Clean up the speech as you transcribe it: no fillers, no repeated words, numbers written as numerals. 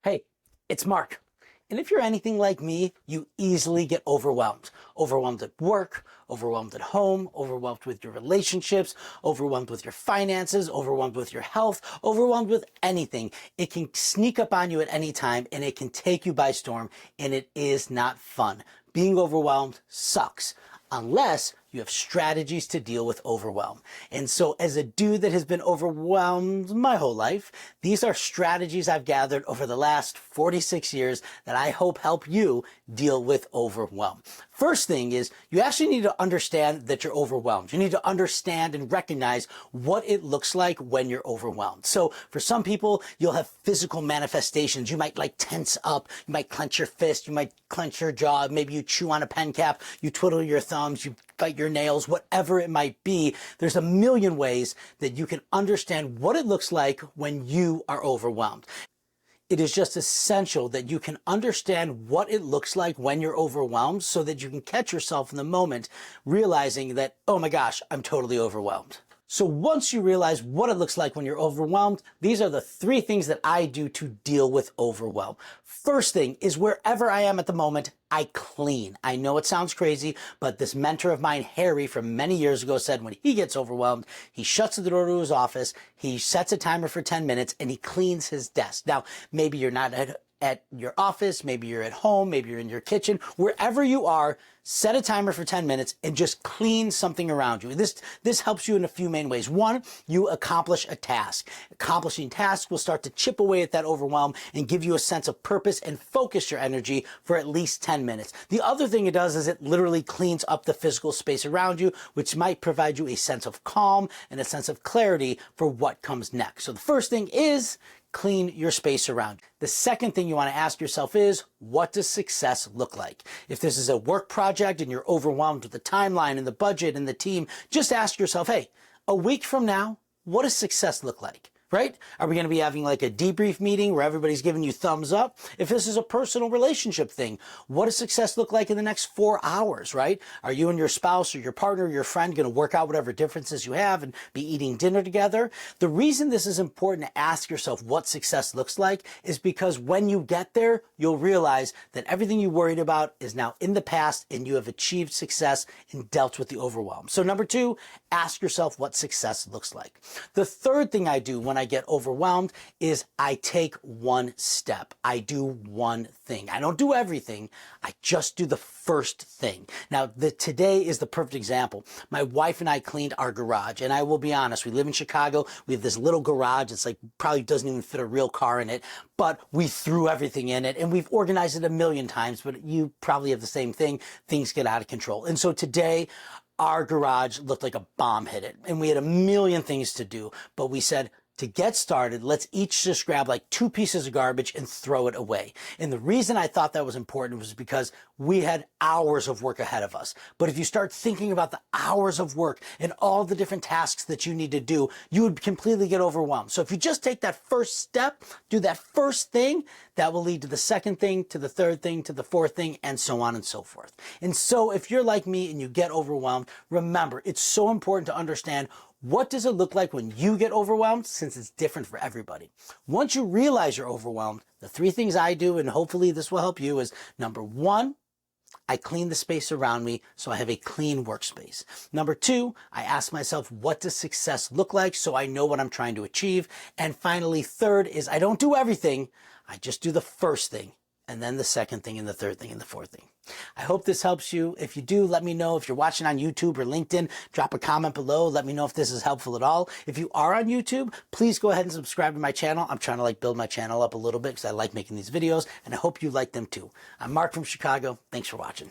Hey, it's Mark. And if you're anything like me, you easily get overwhelmed. Overwhelmed at work, overwhelmed at home, overwhelmed with your relationships, overwhelmed with your finances, overwhelmed with your health, overwhelmed with anything. It can sneak up on you at any time and it can take you by storm, and it is not fun. Being overwhelmed sucks unless you have strategies to deal with overwhelm. And so as a dude that has been overwhelmed my whole life, these are strategies I've gathered over the last 46 years that I hope help you deal with overwhelm. First thing is you actually need to understand that you're overwhelmed. You need to understand and recognize what it looks like when you're overwhelmed. So for some people, you'll have physical manifestations. You might like tense up. You might clench your fist. You might clench your jaw. Maybe you chew on a pen cap. You twiddle your thumbs. You bite your nails, whatever it might be. There's a million ways that you can understand what it looks like when you are overwhelmed. It is just essential that you can understand what it looks like when you're overwhelmed so that you can catch yourself in the moment realizing that, oh my gosh, I'm totally overwhelmed. So once you realize what it looks like when you're overwhelmed, these are the three things that I do to deal with overwhelm. First thing is wherever I am at the moment, I clean. I know it sounds crazy, but this mentor of mine, Harry, from many years ago said when he gets overwhelmed, he shuts the door to his office, he sets a timer for 10 minutes, and he cleans his desk. Now, maybe you're not at your office, maybe you're at home, maybe you're in your kitchen, wherever you are, set a timer for 10 minutes and just clean something around you. This helps you in a few main ways. One, you accomplish a task. Accomplishing tasks will start to chip away at that overwhelm and give you a sense of purpose and focus your energy for at least 10 minutes. The other thing it does is it literally cleans up the physical space around you, which might provide you a sense of calm and a sense of clarity for what comes next. So the first thing is clean your space around you. The second thing you want to ask yourself is, what does success look like? If this is a work project and you're overwhelmed with the timeline and the budget and the team, just ask yourself, hey, a week from now, what does success look like? Right? Are we going to be having like a debrief meeting where everybody's giving you thumbs up? If this is a personal relationship thing, what does success look like in the next 4 hours, right? Are you and your spouse or your partner or your friend going to work out whatever differences you have and be eating dinner together? The reason this is important to ask yourself what success looks like is because when you get there, you'll realize that everything you worried about is now in the past and you have achieved success and dealt with the overwhelm. So number two, ask yourself what success looks like. The third thing I do when I get overwhelmed is I take one step. I do one thing. I don't do everything. I just do the first thing. Now, today is the perfect example. My wife and I cleaned our garage, and I will be honest, we live in Chicago. We have this little garage. It's like probably doesn't even fit a real car in it, but we threw everything in it and we've organized it a million times, but you probably have the same thing. Things get out of control. And so today, our garage looked like a bomb hit it, and we had a million things to do, but we said, to get started, let's each just grab like 2 pieces of garbage and throw it away. And the reason I thought that was important was because we had hours of work ahead of us. But if you start thinking about the hours of work and all the different tasks that you need to do, you would completely get overwhelmed. So if you just take that first step, do that first thing, that will lead to the second thing, to the third thing, to the fourth thing, and so on and so forth. And so if you're like me and you get overwhelmed, remember, it's so important to understand what does it look like when you get overwhelmed, since it's different for everybody. Once you realize you're overwhelmed, the 3 things I do, and hopefully this will help you, is number 1, I clean the space around me so I have a clean workspace. Number 2, I ask myself, what does success look like so I know what I'm trying to achieve? And finally, third is I don't do everything. I just do the first thing, and then the second thing, and the third thing, and the fourth thing. I hope this helps you. If you do, let me know. If you're watching on YouTube or LinkedIn, drop a comment below. Let me know if this is helpful at all. If you are on YouTube, please go ahead and subscribe to my channel. I'm trying to build my channel up a little bit because I like making these videos, and I hope you like them too. I'm Mark from Chicago. Thanks for watching.